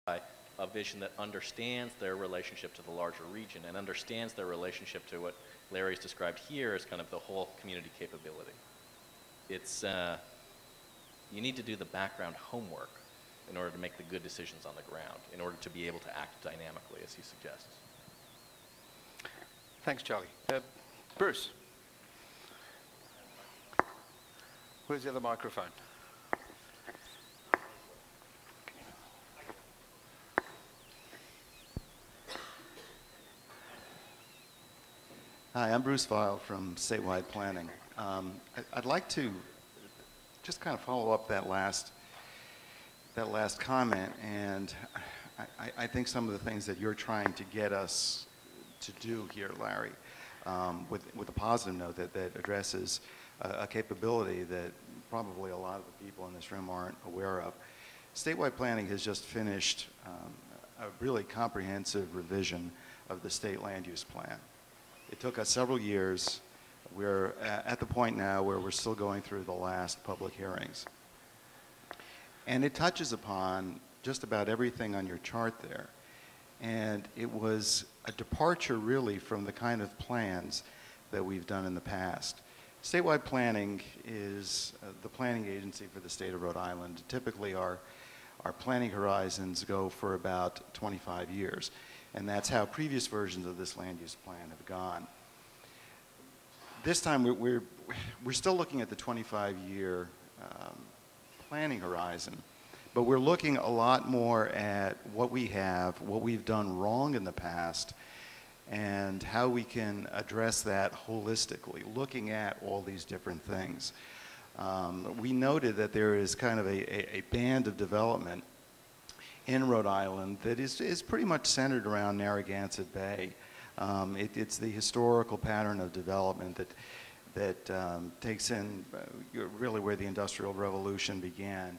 a vision that understands their relationship to the larger region and understands their relationship to what Larry's described here as kind of the whole community capability. It's, you need to do the background homework in order to make the good decisions on the ground, in order to be able to act dynamically, as he suggests. Thanks, Charlie. Bruce. Where's the other microphone? Hi, I'm Bruce Vile from Statewide Planning. I'd like to just kind of follow up that last comment, and I think some of the things that you're trying to get us to do here, Larry, with a positive note that addresses a capability that probably a lot of the people in this room aren't aware of. Statewide Planning has just finished a really comprehensive revision of the state land use plan. It took us several years. We're at the point now where we're still going through the last public hearings. And it touches upon just about everything on your chart there. And it was a departure really from the kind of plans that we've done in the past. Statewide Planning is the planning agency for the state of Rhode Island. Typically our planning horizons go for about 25 years. And that's how previous versions of this land use plan have gone. This time we're still looking at the 25-year planning horizon, but we're looking a lot more at what we have, what we've done wrong in the past, and how we can address that holistically, looking at all these different things. We noted that there is kind of a band of development in Rhode Island that is pretty much centered around Narragansett Bay. It's the historical pattern of development that takes in really where the Industrial Revolution began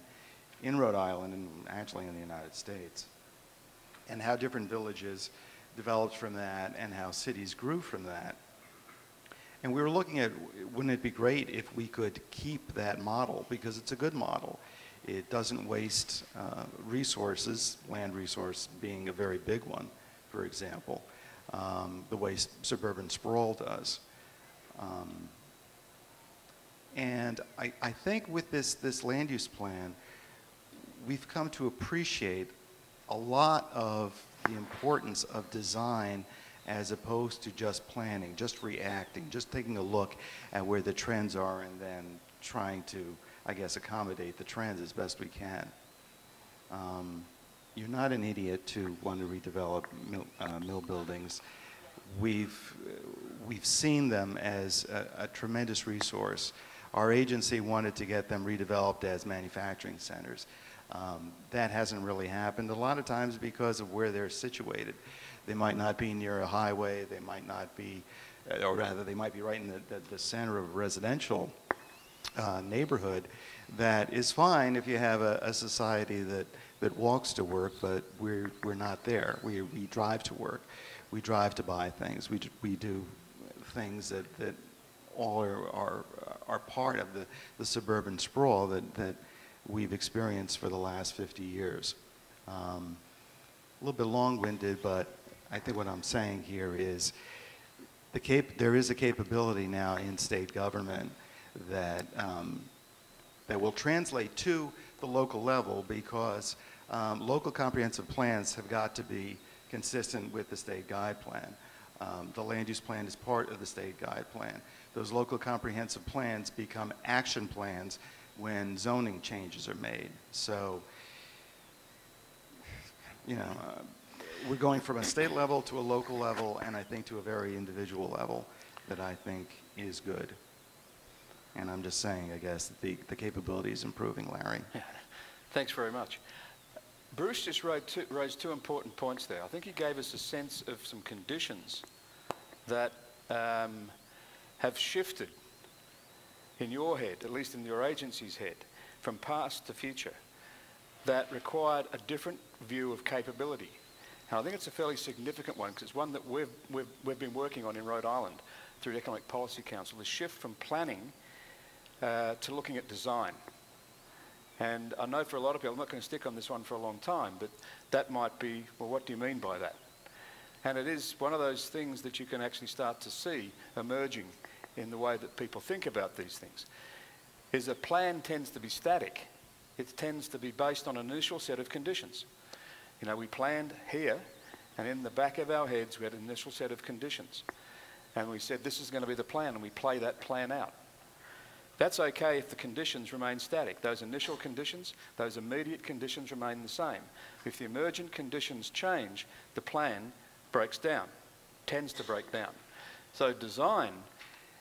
in Rhode Island and actually in the United States, and how different villages developed from that and how cities grew from that. And we were looking at, wouldn't it be great if we could keep that model, because it's a good model. It doesn't waste resources, land resource being a very big one, for example, the way suburban sprawl does. And I think with this land use plan, we've come to appreciate a lot of the importance of design as opposed to just planning, just reacting, just taking a look at where the trends are and then trying to, I guess, accommodate the trends as best we can. You're not an idiot to want to redevelop mill buildings. We've seen them as a tremendous resource. Our agency wanted to get them redeveloped as manufacturing centers. That hasn't really happened, a lot of times because of where they're situated. They might not be near a highway, they might not be, or rather they might be right in the center of a residential neighborhood. That is fine if you have a society that walks to work, but we're not there. We drive to work. We drive to buy things. We do things that all are part of the suburban sprawl that we've experienced for the last 50 years. A little bit long-winded, but I think what I'm saying here is there is a capability now in state government that will translate to the local level, because local comprehensive plans have got to be consistent with the state guide plan. The land use plan is part of the state guide plan. Those local comprehensive plans become action plans when zoning changes are made. So, you know, we're going from a state level to a local level, and I think to a very individual level that I think is good. And I'm just saying, I guess, that the capability is improving, Larry. Yeah. Thanks very much. Bruce just raised two important points there. I think he gave us a sense of some conditions that have shifted in your head, at least in your agency's head, from past to future, that required a different view of capability. And I think it's a fairly significant one, because it's one that we've been working on in Rhode Island through the Economic Policy Council, the shift from planning to looking at design. And I know for a lot of people, I'm not going to stick on this one for a long time, but that might be, well, what do you mean by that? And it is one of those things that you can actually start to see emerging in the way that people think about these things, is a plan tends to be static. It tends to be based on an initial set of conditions. You know, we planned here, and in the back of our heads we had an initial set of conditions. And we said, this is going to be the plan, and we play that plan out. That's okay if the conditions remain static. Those initial conditions, those immediate conditions remain the same. If the emergent conditions change, the plan breaks down, tends to break down. So design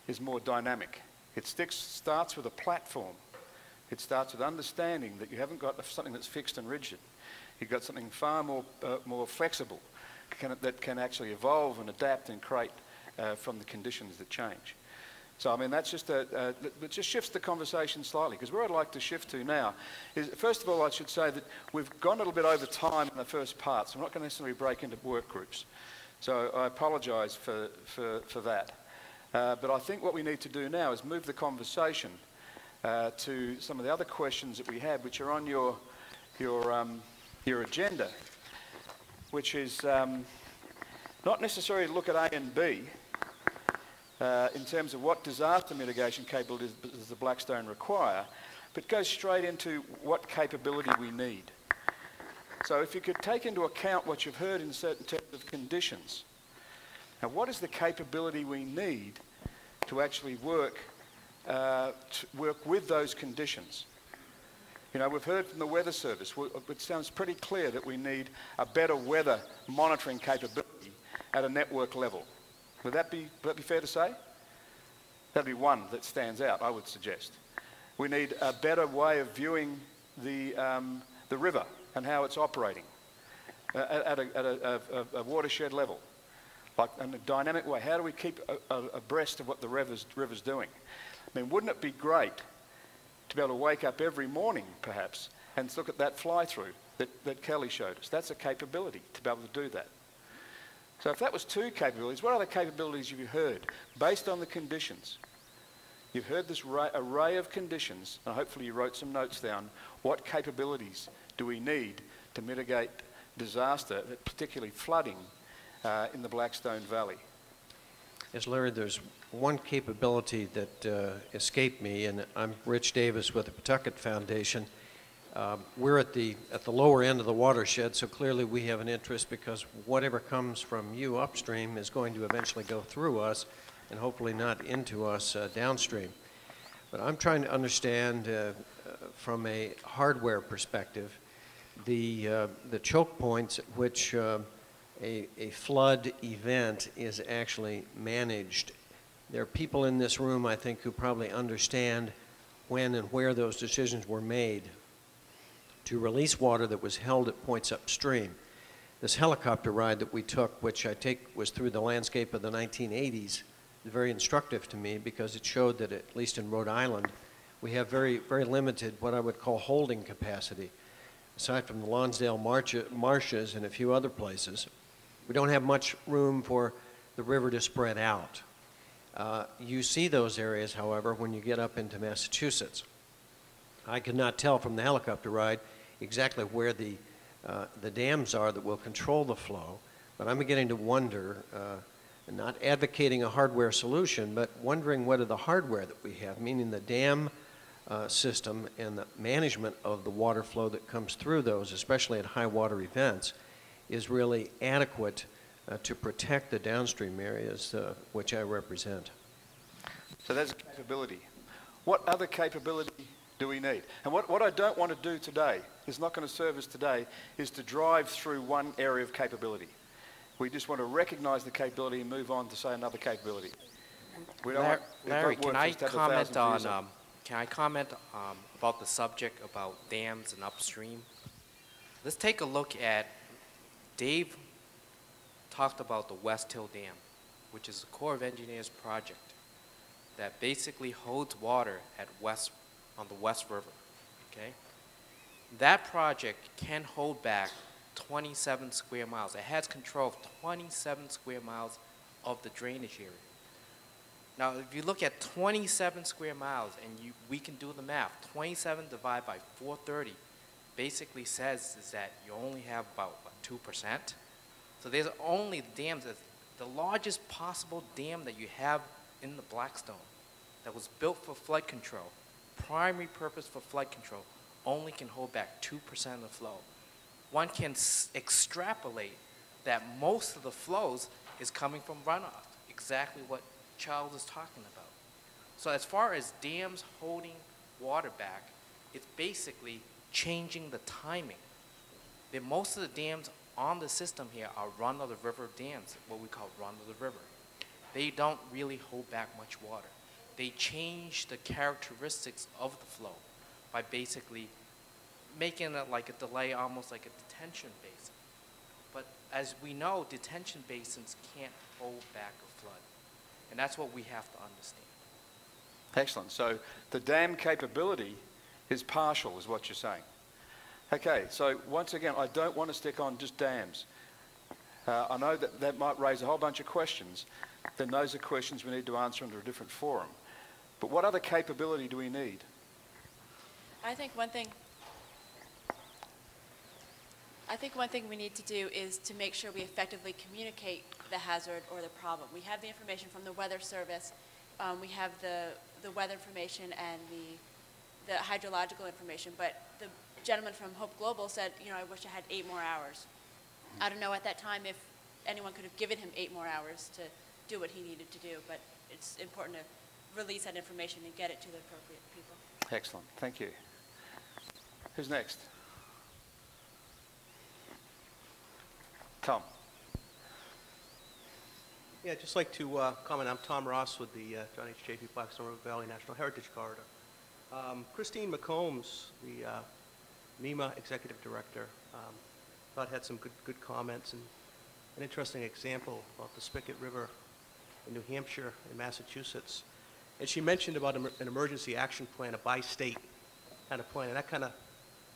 is more dynamic. It starts with a platform. It starts with understanding that you haven't got something that's fixed and rigid. You've got something far more flexible that can actually evolve and adapt and create from the conditions that change. So, I mean, that's just it just shifts the conversation slightly, because where I'd like to shift to now is, first of all, I should say that we've gone a little bit over time in the first part, so I'm not going to necessarily break into work groups. So I apologise for that. But I think what we need to do now is move the conversation to some of the other questions that we have, which are on your agenda, which is not necessarily to look at A and B, in terms of what disaster mitigation capabilities does the Blackstone require, but go straight into what capability we need. So if you could take into account what you've heard in certain terms of conditions, now what is the capability we need to actually work with those conditions? You know, we've heard from the Weather Service, it sounds pretty clear that we need a better weather monitoring capability at a network level. Would that be fair to say? That'd be one that stands out, I would suggest. We need a better way of viewing the river and how it's operating at a watershed level, like in a dynamic way. How do we keep abreast of what the river's doing? I mean, wouldn't it be great to be able to wake up every morning, perhaps, and look at that fly-through that Kelly showed us? That's a capability, to be able to do that. So if that was two capabilities, what other capabilities have you heard based on the conditions? You've heard this array of conditions, and hopefully you wrote some notes down. What capabilities do we need to mitigate disaster, particularly flooding, in the Blackstone Valley? Yes, Larry, there's one capability that escaped me, and I'm Rich Davis with the Pawtucket Foundation. We're at the lower end of the watershed, so clearly we have an interest, because whatever comes from you upstream is going to eventually go through us and hopefully not into us downstream. But I'm trying to understand from a hardware perspective the choke points at which a flood event is actually managed. There are people in this room, I think, who probably understand when and where those decisions were made to release water that was held at points upstream. This helicopter ride that we took, which I take was through the landscape of the 1980s, is very instructive to me, because it showed that, at least in Rhode Island, we have very, very limited what I would call holding capacity. Aside from the Lonsdale marshes and a few other places, we don't have much room for the river to spread out. You see those areas, however, when you get up into Massachusetts. I could not tell from the helicopter ride exactly where the dams are that will control the flow, but I'm beginning to wonder, not advocating a hardware solution, but wondering whether the hardware that we have, meaning the dam system and the management of the water flow that comes through those, especially at high water events, is really adequate to protect the downstream areas which I represent. So that's a capability. What other capability do we need? And what I don't want to do today, is not going to serve us today, is to drive through one area of capability. We just want to recognize the capability and move on to, say, another capability. We don't Larry, can I comment about the subject about dams and upstream? Let's take a look at, Dave talked about the West Hill Dam, which is a Corps of Engineers project that basically holds water on the West River, okay? That project can hold back 27 square miles. It has control of 27 square miles of the drainage area. Now, if you look at 27 square miles, and we can do the math, 27 divided by 430 basically says is that you only have about 2%. So there's only dams, the largest possible dam that you have in the Blackstone that was built for flood control, primary purpose for flood control, only can hold back 2% of the flow. One can extrapolate that most of the flows is coming from runoff, exactly what Charles is talking about. So as far as dams holding water back, it's basically changing the timing. Most of the dams on the system here are run-of-the-river dams, what we call run-of-the-river. They don't really hold back much water. They change the characteristics of the flow by basically making it like a delay, almost like a detention basin. But as we know, detention basins can't hold back a flood. And that's what we have to understand. Excellent. So the dam capability is partial, is what you're saying. Okay, so once again, I don't want to stick on just dams. I know that that might raise a whole bunch of questions. Then those are questions we need to answer under a different forum. But what other capability do we need? I think one thing we need to do is to make sure we effectively communicate the hazard or the problem. We have the information from the Weather Service. We have the weather information and the hydrological information. But the gentleman from Hope Global said, you know, I wish I had 8 more hours. I don't know at that time if anyone could have given him 8 more hours to do what he needed to do, but it's important to release that information and get it to the appropriate people. Excellent. Thank you. Who's next? Tom. Yeah, I'd just like to comment. I'm Tom Ross with the John H. Chafee Blackstone River Valley National Heritage Corridor. Christine McCombs, the MEMA Executive Director, thought had some good comments and an interesting example about the Spigot River in New Hampshire and Massachusetts. And she mentioned about an emergency action plan, a bi-state kind of plan, and that kind of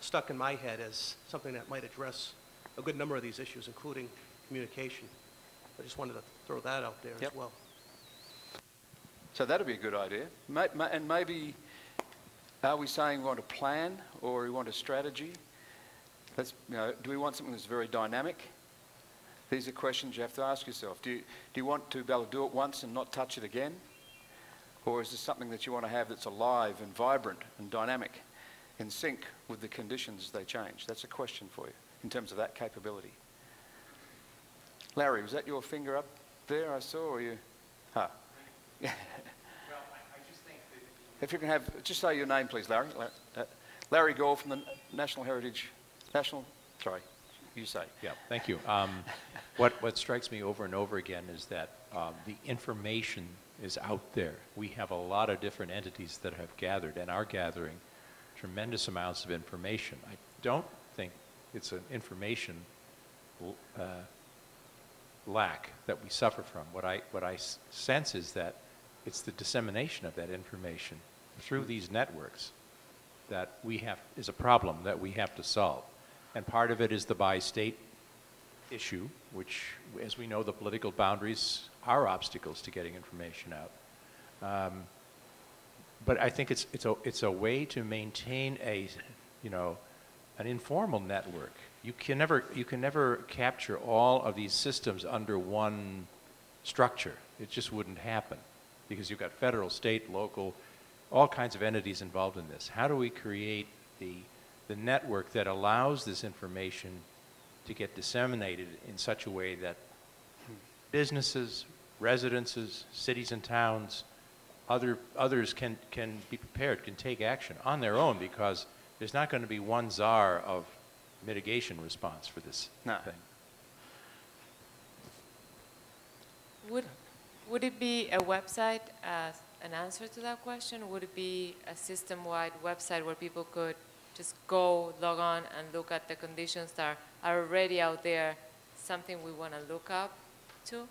stuck in my head as something that might address a good number of these issues, including communication. I just wanted to throw that out there as well. So that'd be a good idea. And maybe, are we saying we want a plan or we want a strategy? Let's, you know, do we want something that's very dynamic? These are questions you have to ask yourself. Do you want to be able to do it once and not touch it again? Or is this something that you want to have that's alive and vibrant and dynamic, in sync with the conditions as they change? That's a question for you in terms of that capability. Larry, was that your finger up there I saw, or you? Ah. Well, I just think that if you can have, just say your name, please, Larry. Larry Gore from the sorry, you say. Yeah, thank you. What strikes me over and over again is that the information is out there. We have a lot of different entities that have gathered and are gathering tremendous amounts of information. I don't think it's an information lack that we suffer from. What I sense is that it's the dissemination of that information through these networks that is a problem that we have to solve. And part of it is the bi-state issue, which, as we know, the political boundaries are obstacles to getting information out. But I think it's a way to maintain an informal network. You can never capture all of these systems under one structure. It just wouldn't happen because you've got federal, state, local, all kinds of entities involved in this. How do we create the network that allows this information to get disseminated in such a way that businesses, residences, cities and towns, others can be prepared, can take action on their own, because there's not going to be one czar of mitigation response for this thing. Would it be a website as an answer to that question? Would it be a system-wide website where people could just go, log on, and look at the conditions that are already out there, something we want to look up to?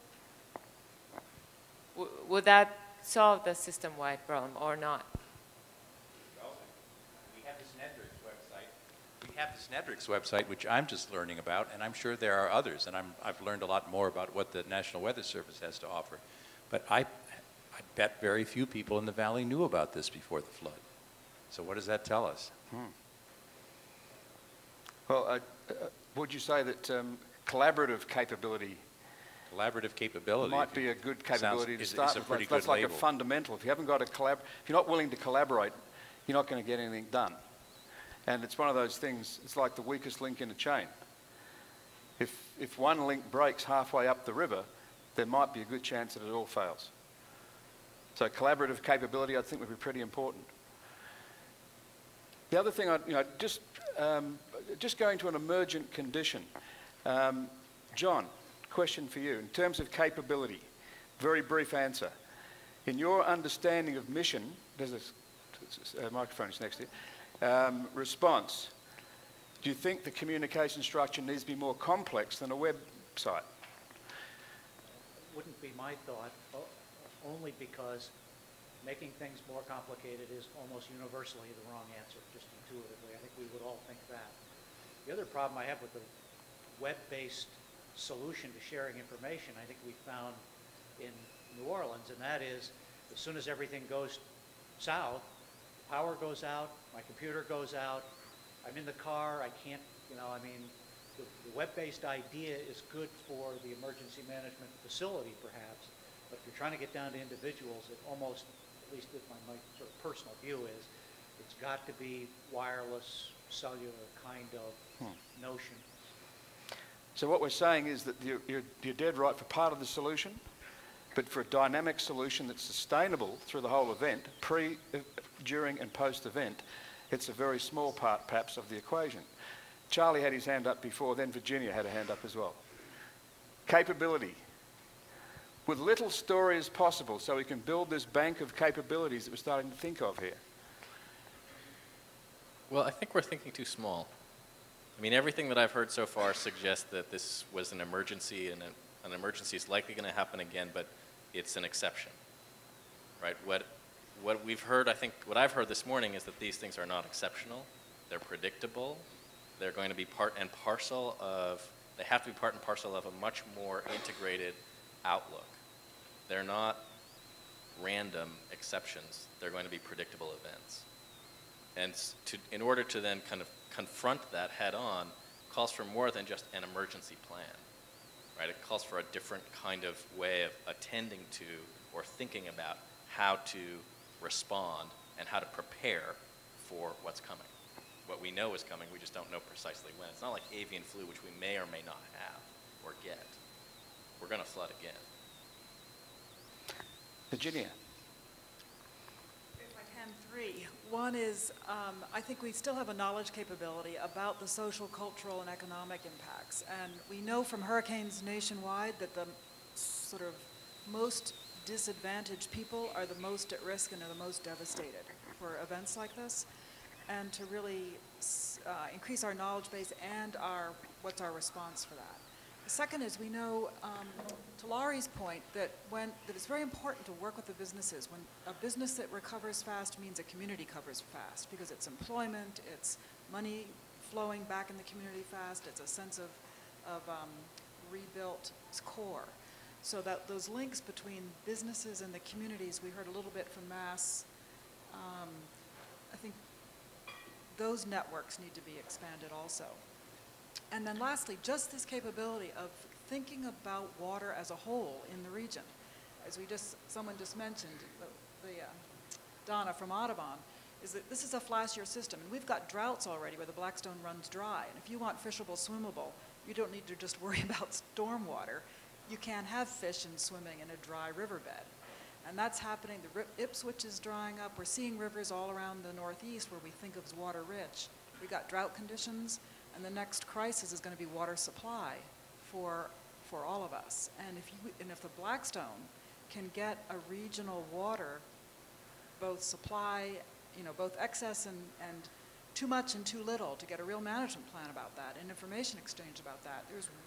Would that solve the system-wide problem or not? We have this Nedrick's website, which I'm just learning about, and I'm sure there are others, and I've learned a lot more about what the National Weather Service has to offer. But I bet very few people in the valley knew about this before the flood. So what does that tell us? Well, would you say that collaborative capability Collaborative capability. might be a good capability to is start a with? pretty That's good like label. a fundamental. If you haven't got a if you're not willing to collaborate, you're not going to get anything done. And it's one of those things, it's like the weakest link in a chain. If one link breaks halfway up the river, there might be a good chance that it all fails. So collaborative capability, I think, would be pretty important. The other thing, just going to an emergent condition. John, question for you. In terms of capability, very brief answer. In your understanding of mission, there's a microphone is next to you, response, do you think the communication structure needs to be more complex than a website? Wouldn't be my thought, only because making things more complicated is almost universally the wrong answer, just intuitively. I think we would all think that. The other problem I have with the web-based solution to sharing information, I think we found in New Orleans, and that is, as soon as everything goes south, power goes out, my computer goes out, I'm in the car, I can't, the web-based idea is good for the emergency management facility, perhaps, but if you're trying to get down to individuals, it almost, at least my sort of personal view is, it's got to be wireless, cellular kind of notion. So what we're saying is that you're dead right for part of the solution, but for a dynamic solution that's sustainable through the whole event, pre, during and post-event, it's a very small part, perhaps, of the equation. Charlie had his hand up before, then Virginia had a hand up as well. Capability. With little story as possible, so we can build this bank of capabilities that we're starting to think of here. Well, I think we're thinking too small. I mean, everything that I've heard so far suggests that this was an emergency, and an emergency is likely going to happen again, but it's an exception, right? What we've heard, I think, what I've heard this morning is that these things are not exceptional. They're predictable. They're going to be part and parcel of, they have to be part and parcel of a much more integrated outlook. They're not random exceptions. They're going to be predictable events. And in order to then kind of confront that head on, calls for more than just an emergency plan, right? It calls for a different kind of way of attending to or thinking about how to respond and how to prepare for what's coming. What we know is coming, we just don't know precisely when. It's not like avian flu, which we may or may not have or get. We're going to flood again. Virginia. If I can, three. One is, I think we still have a knowledge capability about the social, cultural, and economic impacts. And we know from hurricanes nationwide that the sort of most disadvantaged people are the most at risk and are the most devastated for events like this. And to really increase our knowledge base and what's our response for that. The second is we know, to Laurie's point, that it's very important to work with the businesses. When a business that recovers fast means a community recovers fast, because it's employment, it's money flowing back in the community fast, it's a sense of rebuilt core. So that those links between businesses and the communities, we heard a little bit from Mass, I think those networks need to be expanded also. And then lastly, just this capability of thinking about water as a whole in the region. As someone just mentioned, Donna from Audubon, is that this is a flashier system. And we've got droughts already where the Blackstone runs dry. And if you want fishable, swimmable, you don't need to just worry about stormwater. You can have fish and swimming in a dry riverbed. And that's happening. The Ipswich is drying up. We're seeing rivers all around the Northeast where we think of as water rich. We've got drought conditions, and the next crisis is going to be water supply for all of us. And if the Blackstone can get a regional water, both supply, both excess and too much and too little, to get a real management plan about that and information exchange about that,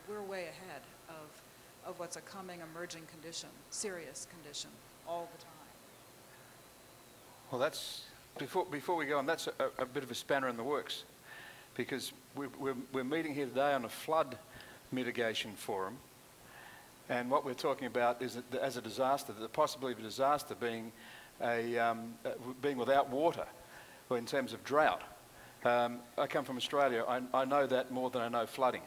we're way ahead of what's a coming emerging condition, serious condition, all the time. Well, that's, before we go on, that's a bit of a spanner in the works, because we're meeting here today on a flood mitigation forum, and what we're talking about is that as a disaster, the possibility of a disaster being without water, or in terms of drought. I come from Australia. I know that more than I know flooding.